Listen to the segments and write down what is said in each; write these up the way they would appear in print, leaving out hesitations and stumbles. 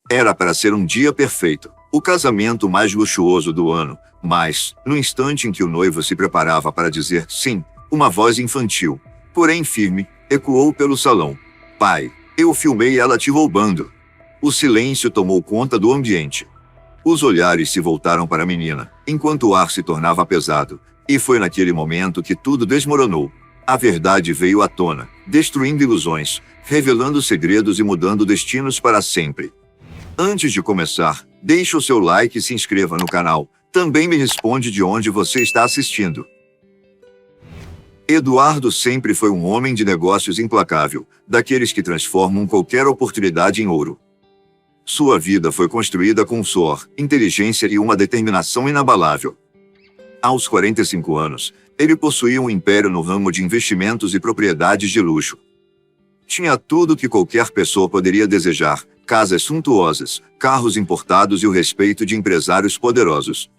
Era para ser um dia perfeito, o casamento mais luxuoso do ano, mas, no instante em que o noivo se preparava para dizer sim, uma voz infantil, porém firme, ecoou pelo salão. Pai, eu filmei ela te roubando. O silêncio tomou conta do ambiente. Os olhares se voltaram para a menina, enquanto o ar se tornava pesado, e foi naquele momento que tudo desmoronou. A verdade veio à tona, destruindo ilusões, revelando segredos e mudando destinos para sempre. Antes de começar, deixe o seu like e se inscreva no canal. Também me responde de onde você está assistindo. Eduardo sempre foi um homem de negócios implacável, daqueles que transformam qualquer oportunidade em ouro. Sua vida foi construída com suor, inteligência e uma determinação inabalável. Aos 45 anos, ele possuía um império no ramo de investimentos e propriedades de luxo. Tinha tudo que qualquer pessoa poderia desejar: casas suntuosas, carros importados e o respeito de empresários poderosos.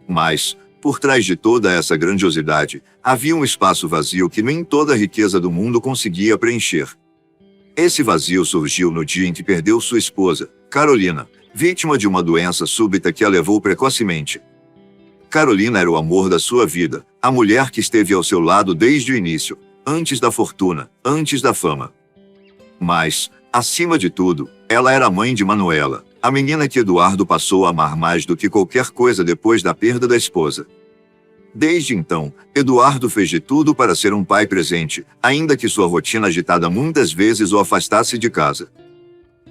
Mas, por trás de toda essa grandiosidade, havia um espaço vazio que nem toda a riqueza do mundo conseguia preencher. Esse vazio surgiu no dia em que perdeu sua esposa, Carolina, vítima de uma doença súbita que a levou precocemente. Carolina era o amor da sua vida, a mulher que esteve ao seu lado desde o início, antes da fortuna, antes da fama. Mas, acima de tudo, ela era a mãe de Manuela, a menina que Eduardo passou a amar mais do que qualquer coisa depois da perda da esposa. Desde então, Eduardo fez de tudo para ser um pai presente, ainda que sua rotina agitada muitas vezes o afastasse de casa.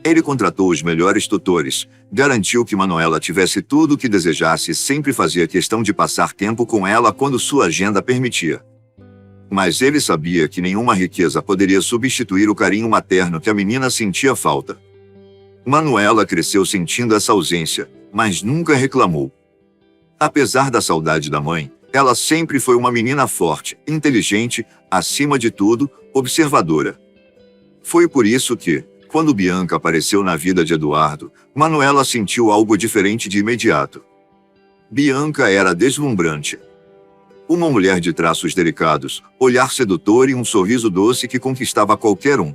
Ele contratou os melhores tutores, garantiu que Manuela tivesse tudo o que desejasse e sempre fazia questão de passar tempo com ela quando sua agenda permitia. Mas ele sabia que nenhuma riqueza poderia substituir o carinho materno que a menina sentia falta. Manuela cresceu sentindo essa ausência, mas nunca reclamou. Apesar da saudade da mãe, ela sempre foi uma menina forte, inteligente, acima de tudo, observadora. Foi por isso que, quando Bianca apareceu na vida de Eduardo, Manuela sentiu algo diferente de imediato. Bianca era deslumbrante. Uma mulher de traços delicados, olhar sedutor e um sorriso doce que conquistava qualquer um.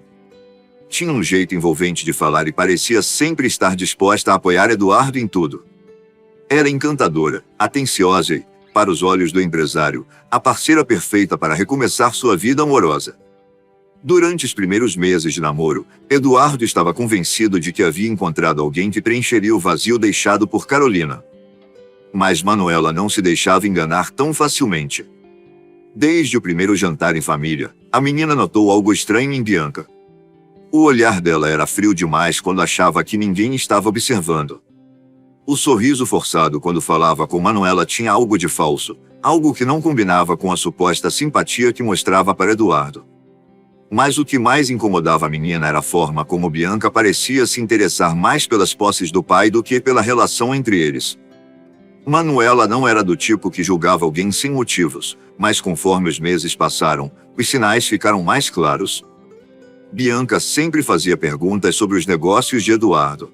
Tinha um jeito envolvente de falar e parecia sempre estar disposta a apoiar Eduardo em tudo. Era encantadora, atenciosa e, para os olhos do empresário, a parceira perfeita para recomeçar sua vida amorosa. Durante os primeiros meses de namoro, Eduardo estava convencido de que havia encontrado alguém que preencheria o vazio deixado por Carolina. Mas Manuela não se deixava enganar tão facilmente. Desde o primeiro jantar em família, a menina notou algo estranho em Bianca. O olhar dela era frio demais quando achava que ninguém estava observando. O sorriso forçado quando falava com Manuela tinha algo de falso, algo que não combinava com a suposta simpatia que mostrava para Eduardo. Mas o que mais incomodava a menina era a forma como Bianca parecia se interessar mais pelas posses do pai do que pela relação entre eles. Manuela não era do tipo que julgava alguém sem motivos, mas conforme os meses passaram, os sinais ficaram mais claros. Bianca sempre fazia perguntas sobre os negócios de Eduardo.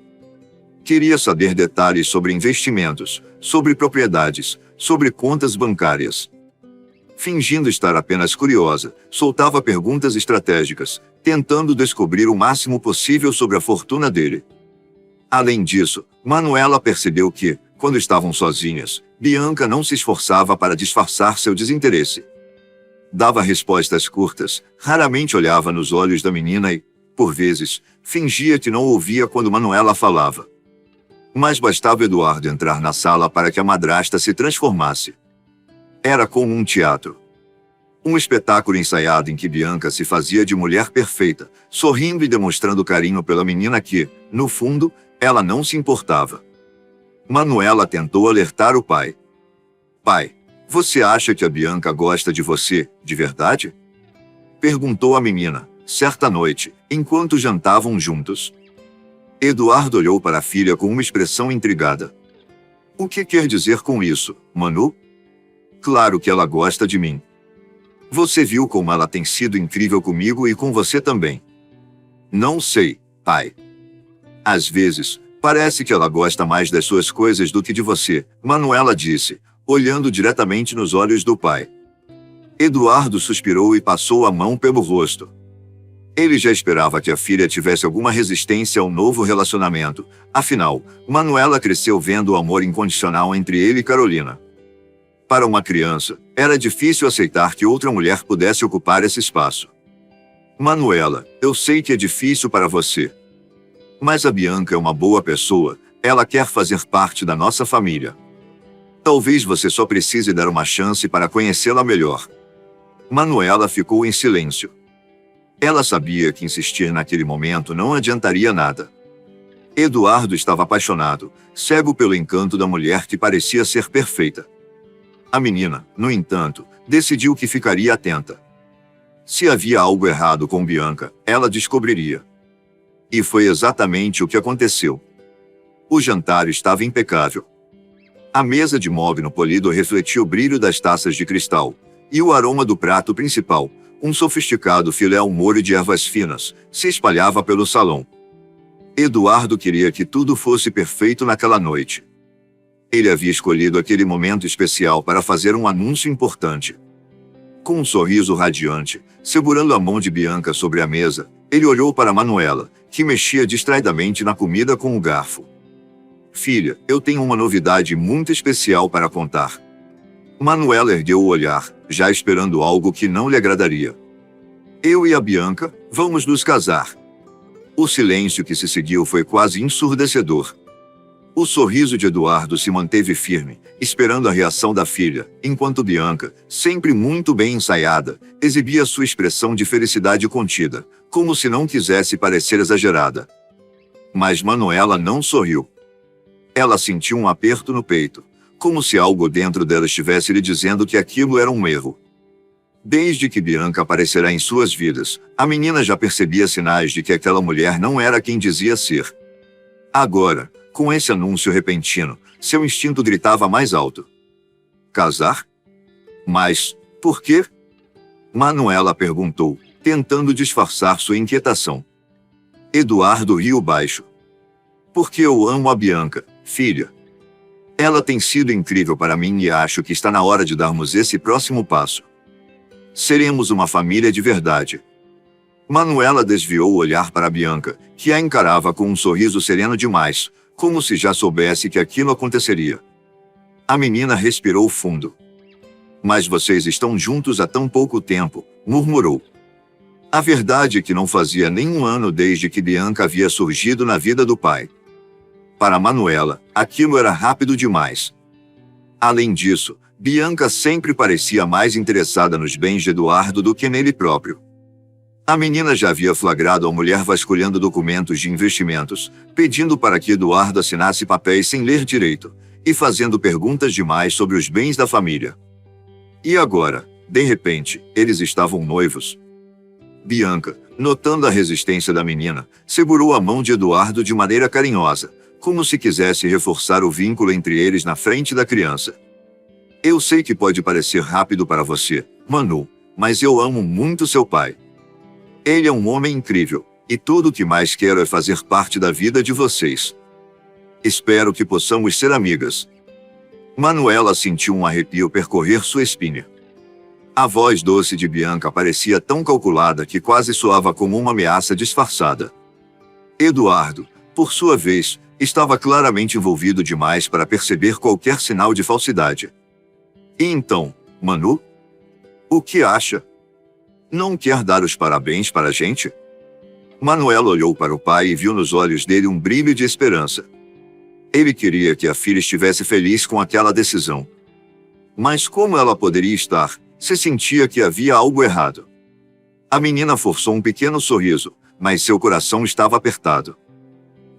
Queria saber detalhes sobre investimentos, sobre propriedades, sobre contas bancárias. Fingindo estar apenas curiosa, soltava perguntas estratégicas, tentando descobrir o máximo possível sobre a fortuna dele. Além disso, Manuela percebeu que, quando estavam sozinhas, Bianca não se esforçava para disfarçar seu desinteresse. Dava respostas curtas, raramente olhava nos olhos da menina e, por vezes, fingia que não ouvia quando Manuela falava. Mas bastava Eduardo entrar na sala para que a madrasta se transformasse. Era como um teatro. Um espetáculo ensaiado em que Bianca se fazia de mulher perfeita, sorrindo e demonstrando carinho pela menina que, no fundo, ela não se importava. Manuela tentou alertar o pai. Pai, você acha que a Bianca gosta de você, de verdade? Perguntou a menina, certa noite, enquanto jantavam juntos. Eduardo olhou para a filha com uma expressão intrigada. O que quer dizer com isso, Manu? Claro que ela gosta de mim. Você viu como ela tem sido incrível comigo e com você também. Não sei, pai. Às vezes, parece que ela gosta mais das suas coisas do que de você, Manuela disse, olhando diretamente nos olhos do pai. Eduardo suspirou e passou a mão pelo rosto. Ele já esperava que a filha tivesse alguma resistência ao novo relacionamento. Afinal, Manuela cresceu vendo o amor incondicional entre ele e Carolina. Para uma criança, era difícil aceitar que outra mulher pudesse ocupar esse espaço. Manuela, eu sei que é difícil para você. Mas a Bianca é uma boa pessoa, ela quer fazer parte da nossa família. Talvez você só precise dar uma chance para conhecê-la melhor. Manuela ficou em silêncio. Ela sabia que insistir naquele momento não adiantaria nada. Eduardo estava apaixonado, cego pelo encanto da mulher que parecia ser perfeita. A menina, no entanto, decidiu que ficaria atenta. Se havia algo errado com Bianca, ela descobriria. E foi exatamente o que aconteceu. O jantar estava impecável. A mesa de mogno polido refletia o brilho das taças de cristal, e o aroma do prato principal, um sofisticado filé ao molho de ervas finas, se espalhava pelo salão. Eduardo queria que tudo fosse perfeito naquela noite. Ele havia escolhido aquele momento especial para fazer um anúncio importante. Com um sorriso radiante, segurando a mão de Bianca sobre a mesa, ele olhou para Manuela, que mexia distraidamente na comida com o garfo. Filha, eu tenho uma novidade muito especial para contar. Manuela ergueu o olhar, já esperando algo que não lhe agradaria. Eu e a Bianca, vamos nos casar. O silêncio que se seguiu foi quase ensurdecedor. O sorriso de Eduardo se manteve firme, esperando a reação da filha, enquanto Bianca, sempre muito bem ensaiada, exibia sua expressão de felicidade contida, como se não quisesse parecer exagerada. Mas Manuela não sorriu. Ela sentiu um aperto no peito, como se algo dentro dela estivesse lhe dizendo que aquilo era um erro. Desde que Bianca aparecerá em suas vidas, a menina já percebia sinais de que aquela mulher não era quem dizia ser. Agora, com esse anúncio repentino, seu instinto gritava mais alto. Casar? Mas, por quê? Manuela perguntou, tentando disfarçar sua inquietação. Eduardo riu baixo. Porque eu amo a Bianca, filha. Ela tem sido incrível para mim e acho que está na hora de darmos esse próximo passo. Seremos uma família de verdade. Manuela desviou o olhar para Bianca, que a encarava com um sorriso sereno demais, como se já soubesse que aquilo aconteceria. A menina respirou fundo. Mas vocês estão juntos há tão pouco tempo, murmurou. A verdade é que não fazia nem um ano desde que Bianca havia surgido na vida do pai. Para Manuela, aquilo era rápido demais. Além disso, Bianca sempre parecia mais interessada nos bens de Eduardo do que nele próprio. A menina já havia flagrado a mulher vasculhando documentos de investimentos, pedindo para que Eduardo assinasse papéis sem ler direito, e fazendo perguntas demais sobre os bens da família. E agora, de repente, eles estavam noivos. Bianca, notando a resistência da menina, segurou a mão de Eduardo de maneira carinhosa, como se quisesse reforçar o vínculo entre eles na frente da criança. Eu sei que pode parecer rápido para você, Manu, mas eu amo muito seu pai. Ele é um homem incrível, e tudo o que mais quero é fazer parte da vida de vocês. Espero que possamos ser amigas. Manuela sentiu um arrepio percorrer sua espinha. A voz doce de Bianca parecia tão calculada que quase soava como uma ameaça disfarçada. Eduardo, por sua vez, estava claramente envolvido demais para perceber qualquer sinal de falsidade. E então, Manu? O que acha? Não quer dar os parabéns para a gente? Manuela olhou para o pai e viu nos olhos dele um brilho de esperança. Ele queria que a filha estivesse feliz com aquela decisão. Mas como ela poderia estar, se sentia que havia algo errado? A menina forçou um pequeno sorriso, mas seu coração estava apertado.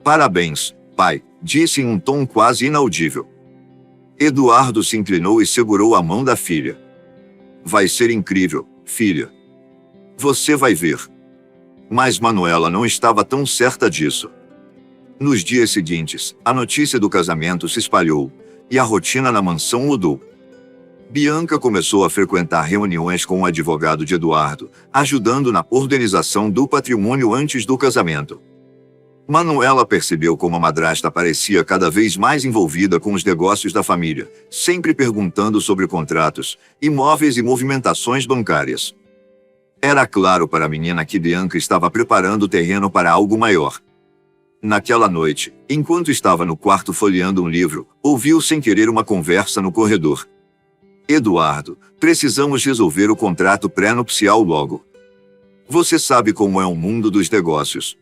Parabéns, pai, disse em um tom quase inaudível. Eduardo se inclinou e segurou a mão da filha. Vai ser incrível, filha. Você vai ver. Mas Manuela não estava tão certa disso. Nos dias seguintes, a notícia do casamento se espalhou, e a rotina na mansão mudou. Bianca começou a frequentar reuniões com o advogado de Eduardo, ajudando na organização do patrimônio antes do casamento. Manuela percebeu como a madrasta parecia cada vez mais envolvida com os negócios da família, sempre perguntando sobre contratos, imóveis e movimentações bancárias. Era claro para a menina que Bianca estava preparando o terreno para algo maior. Naquela noite, enquanto estava no quarto folheando um livro, ouviu sem querer uma conversa no corredor. Eduardo, precisamos resolver o contrato pré-nupcial logo. Você sabe como é o mundo dos negócios.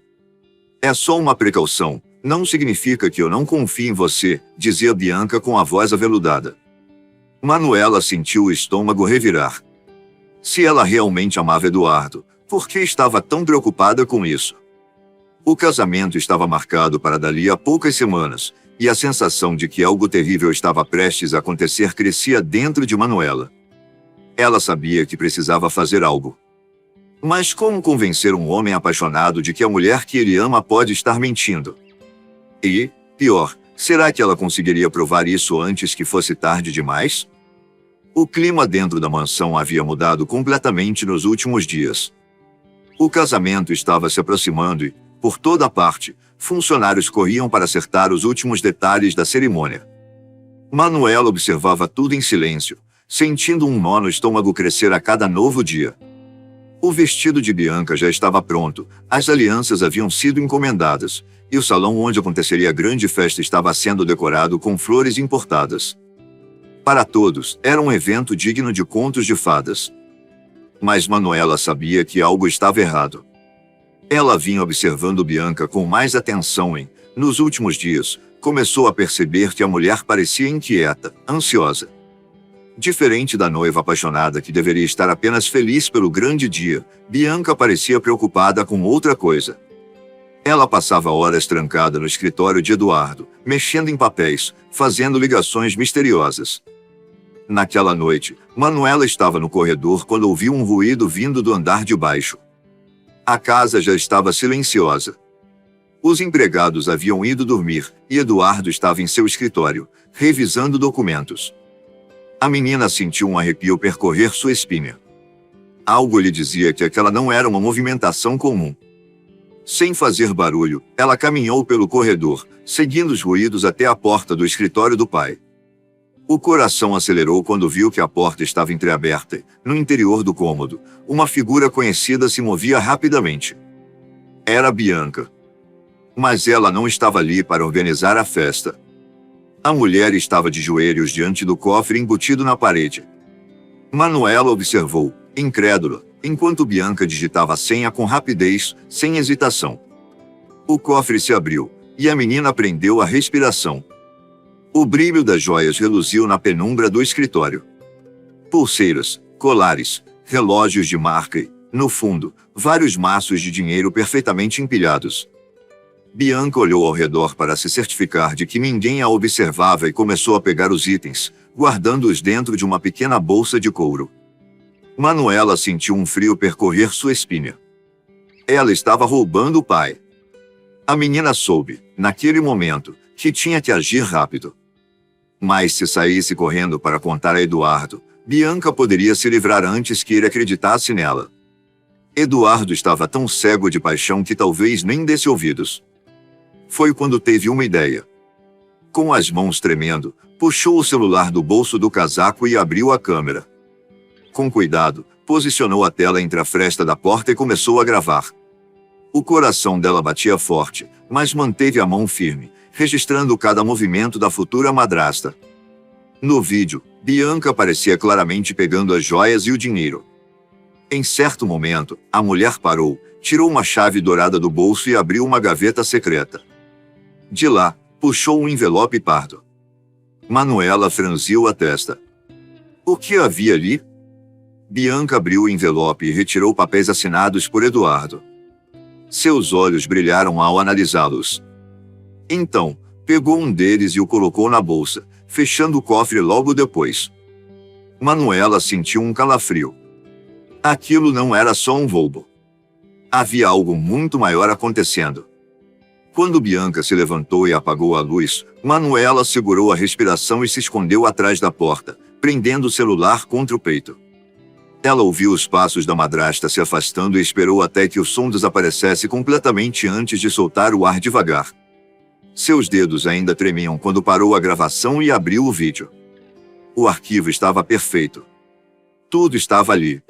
É só uma precaução, não significa que eu não confie em você, dizia Bianca com a voz aveludada. Manuela sentiu o estômago revirar. Se ela realmente amava Eduardo, por que estava tão preocupada com isso? O casamento estava marcado para dali a poucas semanas, e a sensação de que algo terrível estava prestes a acontecer crescia dentro de Manuela. Ela sabia que precisava fazer algo. Mas como convencer um homem apaixonado de que a mulher que ele ama pode estar mentindo? E, pior, será que ela conseguiria provar isso antes que fosse tarde demais? O clima dentro da mansão havia mudado completamente nos últimos dias. O casamento estava se aproximando e, por toda parte, funcionários corriam para acertar os últimos detalhes da cerimônia. Manuela observava tudo em silêncio, sentindo um nó no estômago crescer a cada novo dia. O vestido de Bianca já estava pronto, as alianças haviam sido encomendadas, e o salão onde aconteceria a grande festa estava sendo decorado com flores importadas. Para todos, era um evento digno de contos de fadas. Mas Manuela sabia que algo estava errado. Ela vinha observando Bianca com mais atenção e, nos últimos dias, começou a perceber que a mulher parecia inquieta, ansiosa. Diferente da noiva apaixonada que deveria estar apenas feliz pelo grande dia, Bianca parecia preocupada com outra coisa. Ela passava horas trancada no escritório de Eduardo, mexendo em papéis, fazendo ligações misteriosas. Naquela noite, Manuela estava no corredor quando ouviu um ruído vindo do andar de baixo. A casa já estava silenciosa. Os empregados haviam ido dormir, e Eduardo estava em seu escritório, revisando documentos. A menina sentiu um arrepio percorrer sua espinha. Algo lhe dizia que aquela não era uma movimentação comum. Sem fazer barulho, ela caminhou pelo corredor, seguindo os ruídos até a porta do escritório do pai. O coração acelerou quando viu que a porta estava entreaberta e, no interior do cômodo, uma figura conhecida se movia rapidamente. Era Bianca. Mas ela não estava ali para organizar a festa. A mulher estava de joelhos diante do cofre embutido na parede. Manuela observou, incrédula, enquanto Bianca digitava a senha com rapidez, sem hesitação. O cofre se abriu, e a menina prendeu a respiração. O brilho das joias reluziu na penumbra do escritório. Pulseiras, colares, relógios de marca e, no fundo, vários maços de dinheiro perfeitamente empilhados. Bianca olhou ao redor para se certificar de que ninguém a observava e começou a pegar os itens, guardando-os dentro de uma pequena bolsa de couro. Manuela sentiu um frio percorrer sua espinha. Ela estava roubando o pai. A menina soube, naquele momento, que tinha que agir rápido. Mas se saísse correndo para contar a Eduardo, Bianca poderia se livrar antes que ele acreditasse nela. Eduardo estava tão cego de paixão que talvez nem desse ouvidos. Foi quando teve uma ideia. Com as mãos tremendo, puxou o celular do bolso do casaco e abriu a câmera. Com cuidado, posicionou a tela entre a fresta da porta e começou a gravar. O coração dela batia forte, mas manteve a mão firme, registrando cada movimento da futura madrasta. No vídeo, Bianca aparecia claramente pegando as joias e o dinheiro. Em certo momento, a mulher parou, tirou uma chave dourada do bolso e abriu uma gaveta secreta. De lá, puxou um envelope pardo. Manuela franziu a testa. O que havia ali? Bianca abriu o envelope e retirou papéis assinados por Eduardo. Seus olhos brilharam ao analisá-los. Então, pegou um deles e o colocou na bolsa, fechando o cofre logo depois. Manuela sentiu um calafrio. Aquilo não era só um roubo. Havia algo muito maior acontecendo. Quando Bianca se levantou e apagou a luz, Manuela segurou a respiração e se escondeu atrás da porta, prendendo o celular contra o peito. Ela ouviu os passos da madrasta se afastando e esperou até que o som desaparecesse completamente antes de soltar o ar devagar. Seus dedos ainda tremiam quando parou a gravação e abriu o vídeo. O arquivo estava perfeito. Tudo estava ali.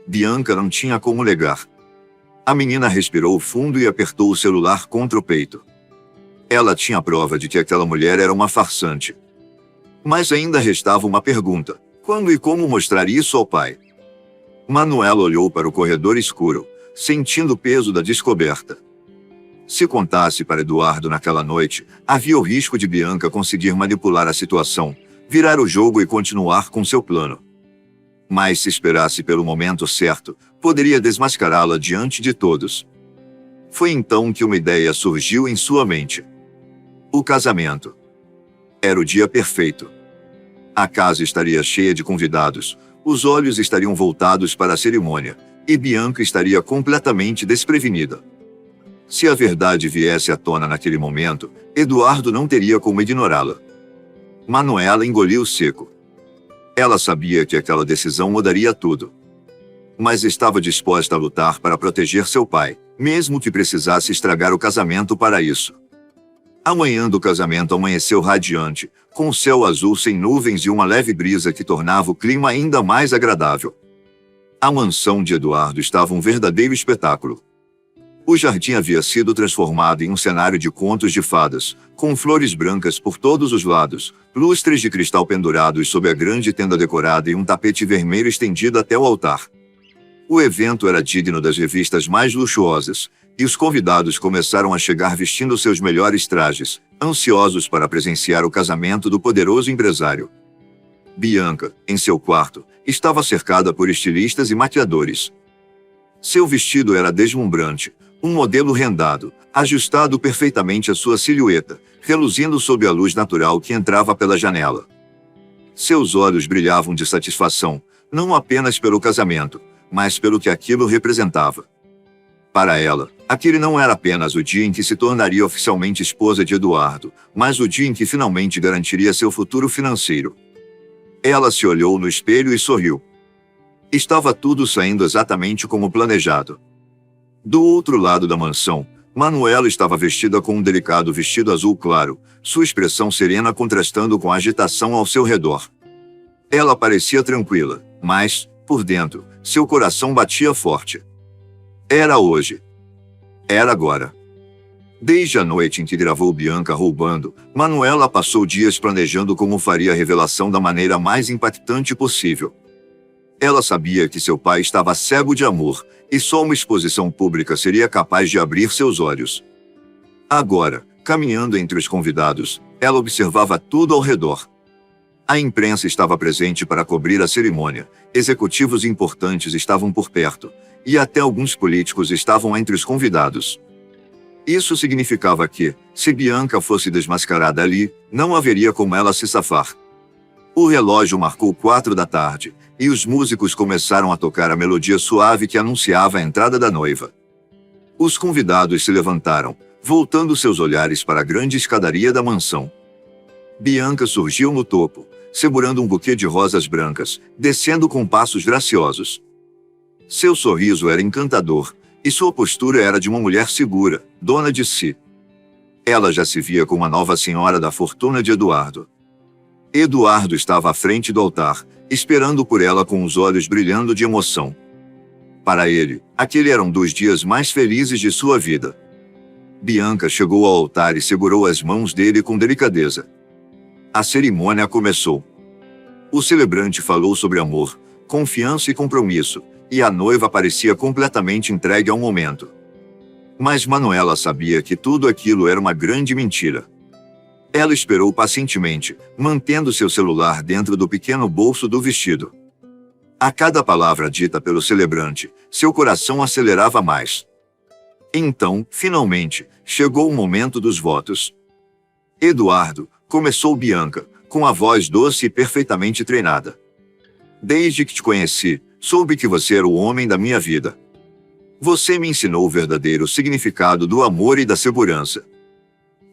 Bianca não tinha como negar. A menina respirou fundo e apertou o celular contra o peito. Ela tinha prova de que aquela mulher era uma farsante. Mas ainda restava uma pergunta: quando e como mostrar isso ao pai? Manuela olhou para o corredor escuro, sentindo o peso da descoberta. Se contasse para Eduardo naquela noite, havia o risco de Bianca conseguir manipular a situação, virar o jogo e continuar com seu plano. Mas se esperasse pelo momento certo, poderia desmascará-la diante de todos. Foi então que uma ideia surgiu em sua mente. O casamento. Era o dia perfeito. A casa estaria cheia de convidados, os olhos estariam voltados para a cerimônia, e Bianca estaria completamente desprevenida. Se a verdade viesse à tona naquele momento, Eduardo não teria como ignorá-la. Manuela engoliu seco. Ela sabia que aquela decisão mudaria tudo. Mas estava disposta a lutar para proteger seu pai, mesmo que precisasse estragar o casamento para isso. A manhã do casamento amanheceu radiante, com o céu azul sem nuvens e uma leve brisa que tornava o clima ainda mais agradável. A mansão de Eduardo estava um verdadeiro espetáculo. O jardim havia sido transformado em um cenário de contos de fadas, com flores brancas por todos os lados, lustres de cristal pendurados sob a grande tenda decorada e um tapete vermelho estendido até o altar. O evento era digno das revistas mais luxuosas, e os convidados começaram a chegar vestindo seus melhores trajes, ansiosos para presenciar o casamento do poderoso empresário. Bianca, em seu quarto, estava cercada por estilistas e maquiadores. Seu vestido era deslumbrante, um modelo rendado, ajustado perfeitamente à sua silhueta, reluzindo sob a luz natural que entrava pela janela. Seus olhos brilhavam de satisfação, não apenas pelo casamento, mas pelo que aquilo representava. Para ela, aquele não era apenas o dia em que se tornaria oficialmente esposa de Eduardo, mas o dia em que finalmente garantiria seu futuro financeiro. Ela se olhou no espelho e sorriu. Estava tudo saindo exatamente como planejado. Do outro lado da mansão, Manuela estava vestida com um delicado vestido azul claro, sua expressão serena contrastando com a agitação ao seu redor. Ela parecia tranquila, mas, por dentro, seu coração batia forte. Era hoje. Era agora. Desde a noite em que gravou Bianca roubando, Manuela passou dias planejando como faria a revelação da maneira mais impactante possível. Ela sabia que seu pai estava cego de amor, e só uma exposição pública seria capaz de abrir seus olhos. Agora, caminhando entre os convidados, ela observava tudo ao redor. A imprensa estava presente para cobrir a cerimônia, executivos importantes estavam por perto, e até alguns políticos estavam entre os convidados. Isso significava que, se Bianca fosse desmascarada ali, não haveria como ela se safar. O relógio marcou 4 da tarde, e os músicos começaram a tocar a melodia suave que anunciava a entrada da noiva. Os convidados se levantaram, voltando seus olhares para a grande escadaria da mansão. Bianca surgiu no topo, segurando um buquê de rosas brancas, descendo com passos graciosos. Seu sorriso era encantador, e sua postura era de uma mulher segura, dona de si. Ela já se via como a nova senhora da fortuna de Eduardo. Eduardo estava à frente do altar, esperando por ela com os olhos brilhando de emoção. Para ele, aquele era um dos dias mais felizes de sua vida. Bianca chegou ao altar e segurou as mãos dele com delicadeza. A cerimônia começou. O celebrante falou sobre amor, confiança e compromisso, e a noiva parecia completamente entregue ao momento. Mas Manuela sabia que tudo aquilo era uma grande mentira. Ela esperou pacientemente, mantendo seu celular dentro do pequeno bolso do vestido. A cada palavra dita pelo celebrante, seu coração acelerava mais. Então, finalmente, chegou o momento dos votos. Eduardo, começou Bianca, com a voz doce e perfeitamente treinada. Desde que te conheci, soube que você era o homem da minha vida. Você me ensinou o verdadeiro significado do amor e da segurança.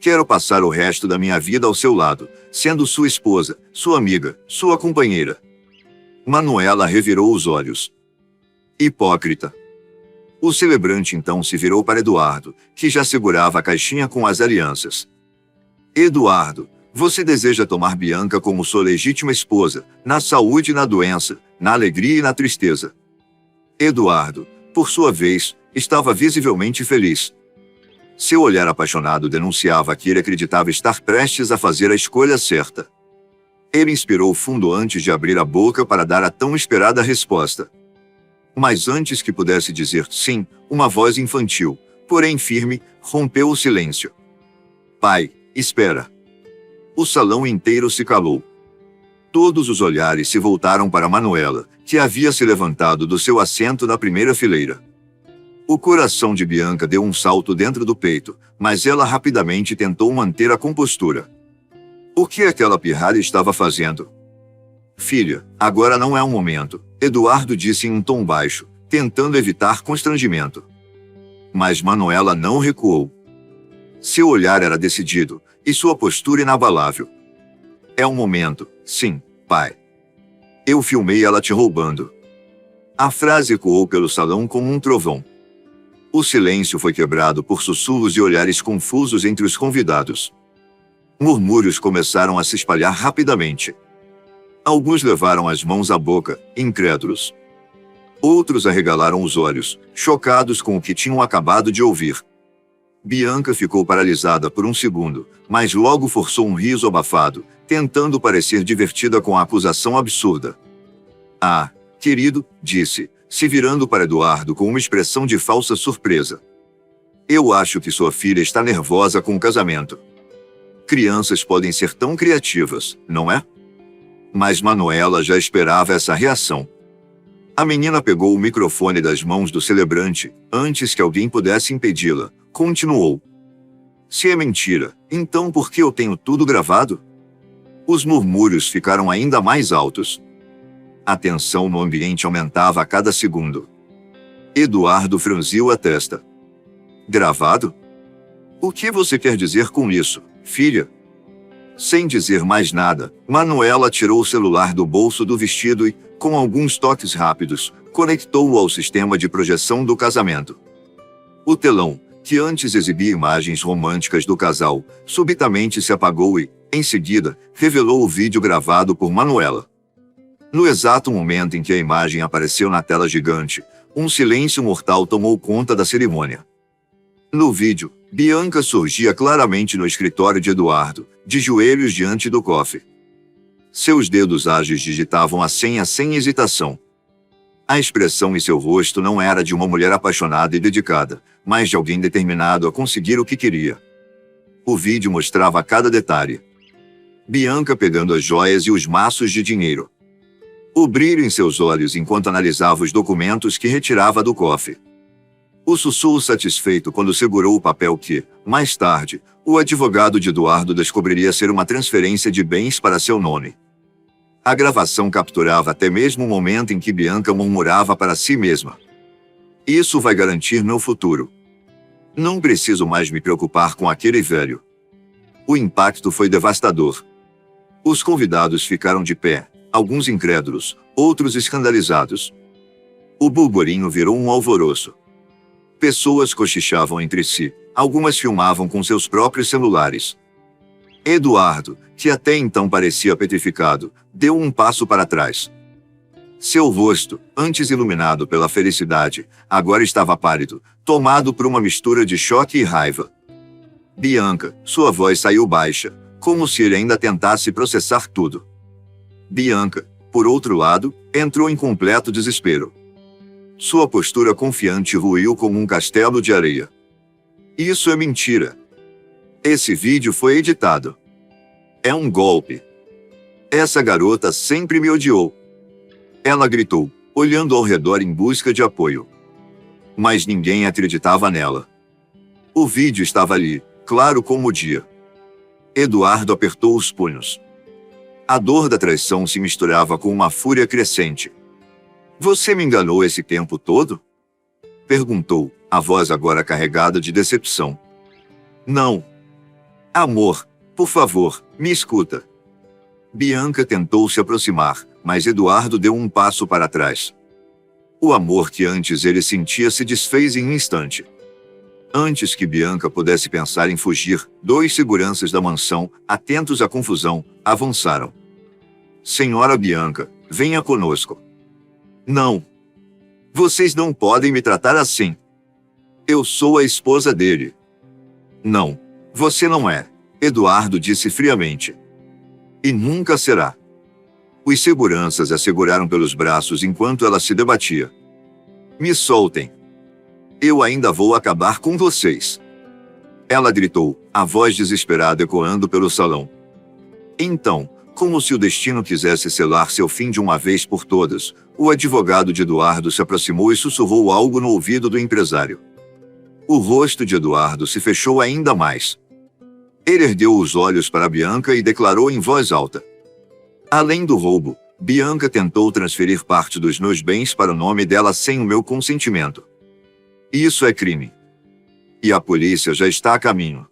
Quero passar o resto da minha vida ao seu lado, sendo sua esposa, sua amiga, sua companheira. Manuela revirou os olhos. Hipócrita. O celebrante então se virou para Eduardo, que já segurava a caixinha com as alianças. Eduardo, você deseja tomar Bianca como sua legítima esposa, na saúde e na doença, na alegria e na tristeza. Eduardo, por sua vez, estava visivelmente feliz. Seu olhar apaixonado denunciava que ele acreditava estar prestes a fazer a escolha certa. Ele inspirou fundo antes de abrir a boca para dar a tão esperada resposta. Mas antes que pudesse dizer sim, uma voz infantil, porém firme, rompeu o silêncio. Pai, espera. O salão inteiro se calou. Todos os olhares se voltaram para Manuela, que havia se levantado do seu assento na primeira fileira. O coração de Bianca deu um salto dentro do peito, mas ela rapidamente tentou manter a compostura. O que aquela pirralha estava fazendo? Filha, agora não é o momento, Eduardo disse em um tom baixo, tentando evitar constrangimento. Mas Manuela não recuou. Seu olhar era decidido, e sua postura inabalável. É um momento, sim, pai. Eu filmei ela te roubando. A frase ecoou pelo salão como um trovão. O silêncio foi quebrado por sussurros e olhares confusos entre os convidados. Murmúrios começaram a se espalhar rapidamente. Alguns levaram as mãos à boca, incrédulos. Outros arregalaram os olhos, chocados com o que tinham acabado de ouvir. Bianca ficou paralisada por um segundo, mas logo forçou um riso abafado, tentando parecer divertida com a acusação absurda. Ah, querido, disse, se virando para Eduardo com uma expressão de falsa surpresa. Eu acho que sua filha está nervosa com o casamento. Crianças podem ser tão criativas, não é? Mas Manuela já esperava essa reação. A menina pegou o microfone das mãos do celebrante, antes que alguém pudesse impedi-la. Continuou. Se é mentira, então por que eu tenho tudo gravado? Os murmúrios ficaram ainda mais altos. A tensão no ambiente aumentava a cada segundo. Eduardo franziu a testa. Gravado? O que você quer dizer com isso, filha? Sem dizer mais nada, Manuela tirou o celular do bolso do vestido e, com alguns toques rápidos, conectou-o ao sistema de projeção do casamento. O telão, que antes exibia imagens românticas do casal, subitamente se apagou e, em seguida, revelou o vídeo gravado por Manuela. No exato momento em que a imagem apareceu na tela gigante, um silêncio mortal tomou conta da cerimônia. No vídeo, Bianca surgia claramente no escritório de Eduardo, de joelhos diante do cofre. Seus dedos ágeis digitavam a senha sem hesitação. A expressão em seu rosto não era de uma mulher apaixonada e dedicada, mas de alguém determinado a conseguir o que queria. O vídeo mostrava cada detalhe. Bianca pegando as joias e os maços de dinheiro. O brilho em seus olhos enquanto analisava os documentos que retirava do cofre. O sussurro satisfeito quando segurou o papel que, mais tarde, o advogado de Eduardo descobriria ser uma transferência de bens para seu nome. A gravação capturava até mesmo o momento em que Bianca murmurava para si mesma. Isso vai garantir meu futuro. Não preciso mais me preocupar com aquele velho. O impacto foi devastador. Os convidados ficaram de pé, alguns incrédulos, outros escandalizados. O burburinho virou um alvoroço. Pessoas cochichavam entre si, algumas filmavam com seus próprios celulares. Eduardo, que até então parecia petrificado, deu um passo para trás. Seu rosto, antes iluminado pela felicidade, agora estava pálido, tomado por uma mistura de choque e raiva. Bianca, sua voz saiu baixa, como se ele ainda tentasse processar tudo. Bianca, por outro lado, entrou em completo desespero. Sua postura confiante ruiu como um castelo de areia. Isso é mentira. Esse vídeo foi editado. É um golpe. Essa garota sempre me odiou. Ela gritou, olhando ao redor em busca de apoio. Mas ninguém acreditava nela. O vídeo estava ali, claro como o dia. Eduardo apertou os punhos. A dor da traição se misturava com uma fúria crescente. Você me enganou esse tempo todo? Perguntou, a voz agora carregada de decepção. Não. Amor, por favor, me escuta. Bianca tentou se aproximar, mas Eduardo deu um passo para trás. O amor que antes ele sentia se desfez em um instante. Antes que Bianca pudesse pensar em fugir, 2 seguranças da mansão, atentos à confusão, avançaram. Senhora Bianca, venha conosco. Não. Vocês não podem me tratar assim. Eu sou a esposa dele. Não, você não é, Eduardo disse friamente. E nunca será. Os seguranças a seguraram pelos braços enquanto ela se debatia. Me soltem. Eu ainda vou acabar com vocês. Ela gritou, a voz desesperada ecoando pelo salão. Então, como se o destino quisesse selar seu fim de uma vez por todas, o advogado de Eduardo se aproximou e sussurrou algo no ouvido do empresário. O rosto de Eduardo se fechou ainda mais. Ele ergueu os olhos para Bianca e declarou em voz alta. Além do roubo, Bianca tentou transferir parte dos meus bens para o nome dela sem o meu consentimento. Isso é crime. E a polícia já está a caminho.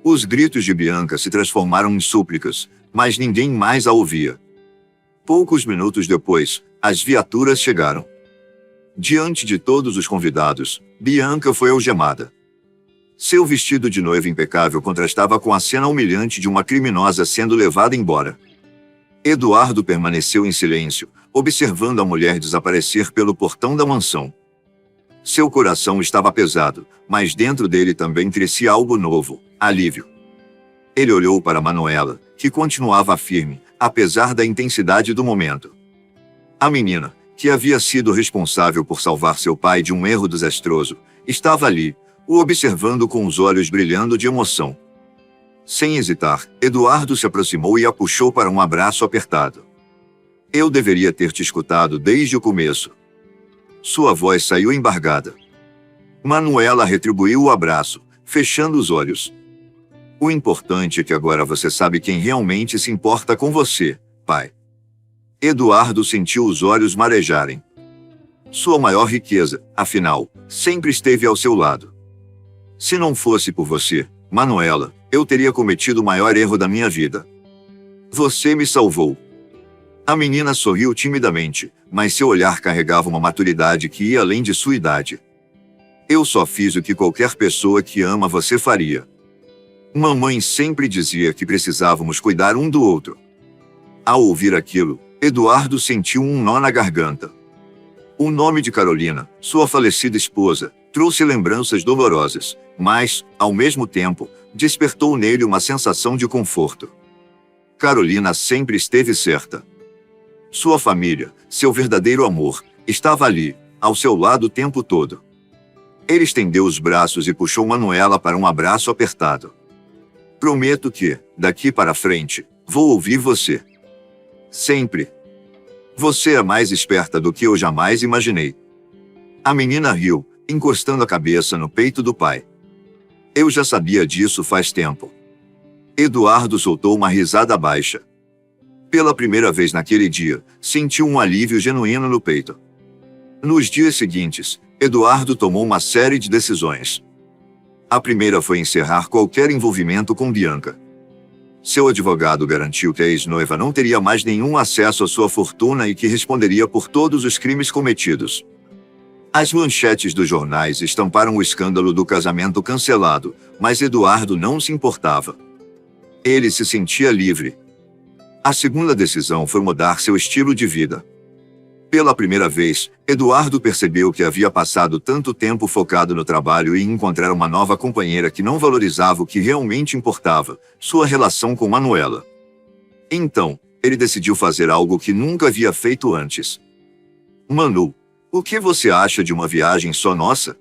Os gritos de Bianca se transformaram em súplicas, mas ninguém mais a ouvia. Poucos minutos depois, as viaturas chegaram. Diante de todos os convidados, Bianca foi algemada. Seu vestido de noiva impecável contrastava com a cena humilhante de uma criminosa sendo levada embora. Eduardo permaneceu em silêncio, observando a mulher desaparecer pelo portão da mansão. Seu coração estava pesado, mas dentro dele também crescia algo novo, alívio. Ele olhou para Manuela, que continuava firme, apesar da intensidade do momento. A menina, que havia sido responsável por salvar seu pai de um erro desastroso, estava ali, o observando com os olhos brilhando de emoção. Sem hesitar, Eduardo se aproximou e a puxou para um abraço apertado. Eu deveria ter te escutado desde o começo. Sua voz saiu embargada. Manuela retribuiu o abraço, fechando os olhos. O importante é que agora você sabe quem realmente se importa com você, pai. Eduardo sentiu os olhos marejarem. Sua maior riqueza, afinal, sempre esteve ao seu lado. Se não fosse por você, Manuela, eu teria cometido o maior erro da minha vida. Você me salvou. A menina sorriu timidamente, mas seu olhar carregava uma maturidade que ia além de sua idade. Eu só fiz o que qualquer pessoa que ama você faria. Mamãe sempre dizia que precisávamos cuidar um do outro. Ao ouvir aquilo, Eduardo sentiu um nó na garganta. O nome de Carolina, sua falecida esposa, trouxe lembranças dolorosas, mas, ao mesmo tempo, despertou nele uma sensação de conforto. Carolina sempre esteve certa. Sua família, seu verdadeiro amor, estava ali, ao seu lado o tempo todo. Ele estendeu os braços e puxou Manuela para um abraço apertado. Prometo que, daqui para frente, vou ouvir você. Sempre. Você é mais esperta do que eu jamais imaginei. A menina riu, encostando a cabeça no peito do pai. Eu já sabia disso faz tempo. Eduardo soltou uma risada baixa. Pela primeira vez naquele dia, sentiu um alívio genuíno no peito. Nos dias seguintes, Eduardo tomou uma série de decisões. A primeira foi encerrar qualquer envolvimento com Bianca. Seu advogado garantiu que a ex-noiva não teria mais nenhum acesso à sua fortuna e que responderia por todos os crimes cometidos. As manchetes dos jornais estamparam o escândalo do casamento cancelado, mas Eduardo não se importava. Ele se sentia livre. A segunda decisão foi mudar seu estilo de vida. Pela primeira vez, Eduardo percebeu que havia passado tanto tempo focado no trabalho e em encontrar uma nova companheira que não valorizava o que realmente importava, sua relação com Manuela. Então, ele decidiu fazer algo que nunca havia feito antes. Manu, o que você acha de uma viagem só nossa?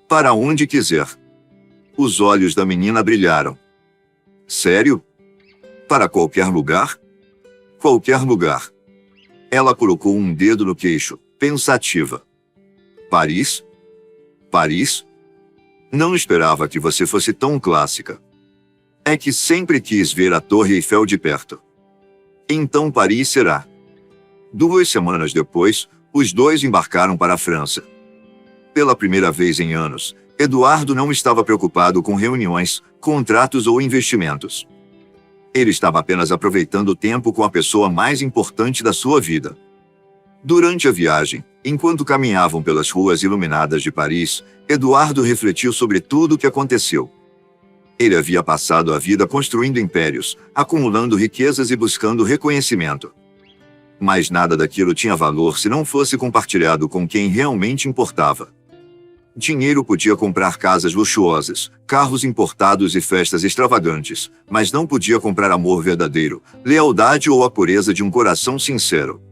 Para onde quiser. Os olhos da menina brilharam. Sério? Para qualquer lugar? Qualquer lugar. Ela colocou um dedo no queixo, pensativa. Paris? Paris? Não esperava que você fosse tão clássica. É que sempre quis ver a Torre Eiffel de perto. Então Paris será. 2 semanas depois, os dois embarcaram para a França. Pela primeira vez em anos, Eduardo não estava preocupado com reuniões, contratos ou investimentos. Ele estava apenas aproveitando o tempo com a pessoa mais importante da sua vida. Durante a viagem, enquanto caminhavam pelas ruas iluminadas de Paris, Eduardo refletiu sobre tudo o que aconteceu. Ele havia passado a vida construindo impérios, acumulando riquezas e buscando reconhecimento. Mas nada daquilo tinha valor se não fosse compartilhado com quem realmente importava. Dinheiro podia comprar casas luxuosas, carros importados e festas extravagantes, mas não podia comprar amor verdadeiro, lealdade ou a pureza de um coração sincero.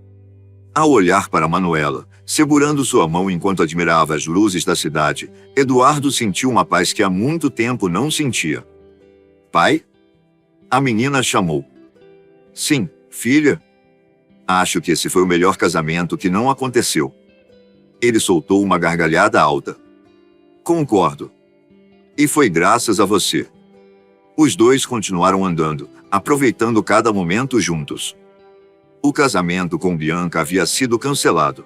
Ao olhar para Manuela, segurando sua mão enquanto admirava as luzes da cidade, Eduardo sentiu uma paz que há muito tempo não sentia. Pai? A menina chamou. Sim, filha. Acho que esse foi o melhor casamento que não aconteceu. Ele soltou uma gargalhada alta. Concordo. E foi graças a você. Os dois continuaram andando, aproveitando cada momento juntos. O casamento com Bianca havia sido cancelado.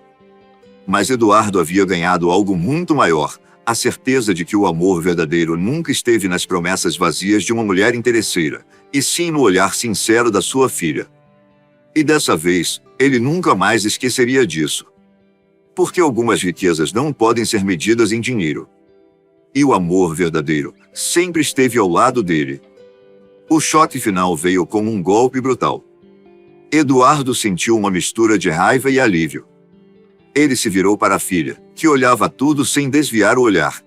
Mas Eduardo havia ganhado algo muito maior, a certeza de que o amor verdadeiro nunca esteve nas promessas vazias de uma mulher interesseira, e sim no olhar sincero da sua filha. E dessa vez, ele nunca mais esqueceria disso. Porque algumas riquezas não podem ser medidas em dinheiro. E o amor verdadeiro sempre esteve ao lado dele. O choque final veio como um golpe brutal. Eduardo sentiu uma mistura de raiva e alívio. Ele se virou para a filha, que olhava tudo sem desviar o olhar.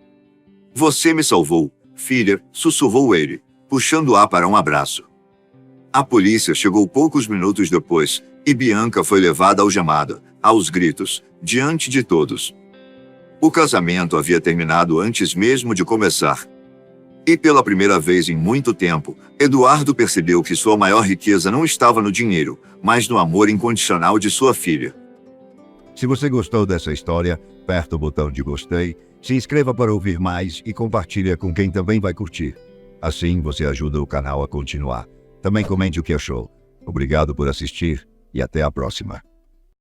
Você me salvou, filha, sussurrou ele, puxando-a para um abraço. A polícia chegou poucos minutos depois, e Bianca foi levada algemada, aos gritos, diante de todos. O casamento havia terminado antes mesmo de começar. E pela primeira vez em muito tempo, Eduardo percebeu que sua maior riqueza não estava no dinheiro, mas no amor incondicional de sua filha. Se você gostou dessa história, aperta o botão de gostei, se inscreva para ouvir mais e compartilhe com quem também vai curtir. Assim você ajuda o canal a continuar. Também comente o que achou. Obrigado por assistir e até a próxima.